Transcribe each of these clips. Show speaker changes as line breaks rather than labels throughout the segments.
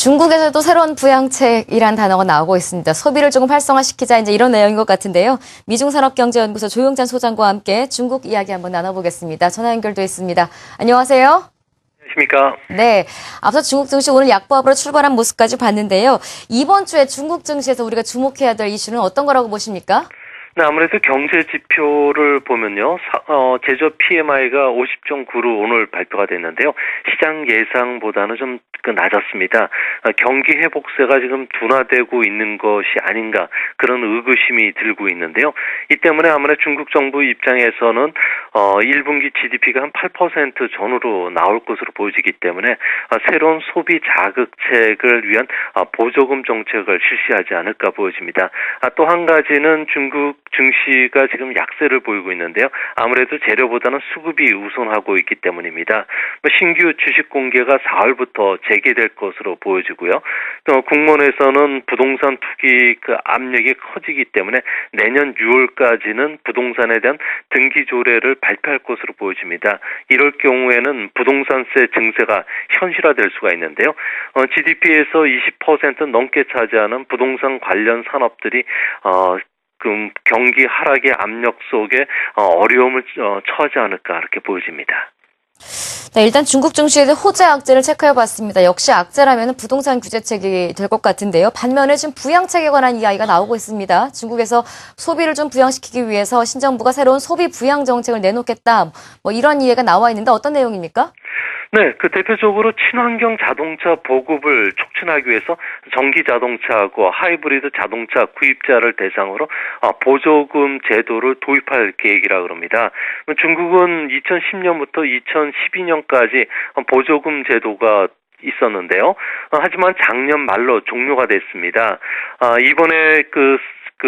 중국에서도 새로운 부양책이란 단어가 나오고 있습니다. 소비를 조금 활성화시키자 이제 이런 내용인 것 같은데요. 미중산업경제연구소 조용찬 소장과 함께 중국 이야기 한번 나눠보겠습니다. 전화 연결돼 있습니다. 안녕하세요.
안녕하십니까.
네, 앞서 중국 증시 오늘 약보합으로 출발한 모습까지 봤는데요. 이번 주에 중국 증시에서 우리가 주목해야 될 이슈는 어떤 거라고 보십니까?
네, 아무래도 경제 지표를 보면요, 제조 PMI가 50.9로 오늘 발표가 됐는데요. 시장 예상보다는 좀 낮았습니다. 경기 회복세가 지금 둔화되고 있는 것이 아닌가 그런 의구심이 들고 있는데요. 이 때문에 아무래도 중국 정부 입장에서는 1분기 GDP가 한 8% 전후로 나올 것으로 보여지기 때문에 새로운 소비 자극책을 위한 보조금 정책을 실시하지 않을까 보여집니다. 또 한 가지는 중국 증시가 지금 약세를 보이고 있는데요. 아무래도 재료보다는 수급이 우선하고 있기 때문입니다. 신규 주식 공개가 4월부터 재개될 것으로 보여지고요. 또 국무원에서는 부동산 투기 압력이 커지기 때문에 내년 6월까지는 부동산에 대한 등기 조례를 발표할 것으로 보여집니다. 이럴 경우에는 부동산세 증세가 현실화될 수가 있는데요. GDP에서 20% 넘게 차지하는 부동산 관련 산업들이 경기 하락의 압력 속에 어려움을 처하지 않을까 이렇게 보여집니다.
네, 일단 중국 증시의 호재 악재를 체크해봤습니다. 역시 악재라면 부동산 규제책이 될 것 같은데요. 반면에 지금 부양책에 관한 이야기가 나오고 있습니다. 중국에서 소비를 좀 부양시키기 위해서 신정부가 새로운 소비 부양 정책을 내놓겠다. 이런 이야기가 나와 있는데 어떤 내용입니까?
네, 대표적으로 친환경 자동차 보급을 촉진하기 위해서 전기 자동차하고 하이브리드 자동차 구입자를 대상으로 보조금 제도를 도입할 계획이라 그럽니다. 중국은 2010년부터 2012년까지 보조금 제도가 있었는데요. 하지만 작년 말로 종료가 됐습니다. 이번에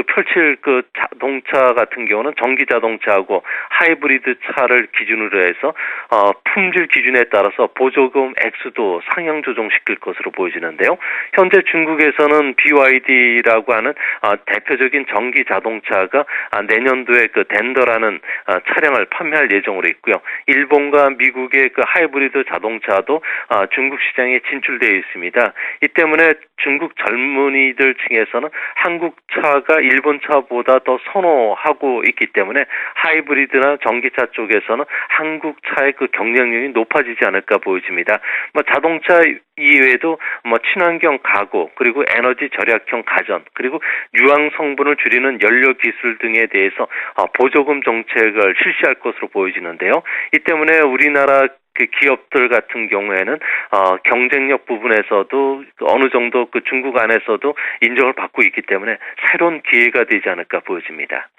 펼칠 자동차 같은 경우는 전기 자동차하고 하이브리드 차를 기준으로 해서 품질 기준에 따라서 보조금 액수도 상향 조정시킬 것으로 보여지는데요. 현재 중국에서는 BYD라고 하는 대표적인 전기 자동차가 내년도에 덴더라는 차량을 판매할 예정으로 있고요. 일본과 미국의 하이브리드 자동차도 중국 시장에 진출되어 있습니다. 이 때문에 중국 젊은이들 층에서는 한국 차가 일본 차보다 더 선호하고 있기 때문에 하이브리드나 전기차 쪽에서는 한국 차의 경쟁력이 높아지지 않을까 보여집니다. 자동차 이외에도 친환경 가구, 그리고 에너지 절약형 가전, 그리고 유황 성분을 줄이는 연료 기술 등에 대해서 보조금 정책을 실시할 것으로 보여지는데요. 이 때문에 우리나라 기업들 같은 경우에는 경쟁력 부분에서도 어느 정도 중국 안에서도 인정을 받고 있기 때문에 새로운 기회가 되지 않을까 보여집니다.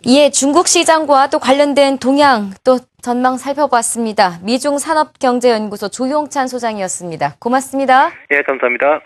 이에 중국 시장과 또 관련된 동향 또 전망 살펴봤습니다. 미중산업경제연구소 조용찬 소장이었습니다. 고맙습니다.
예, 감사합니다.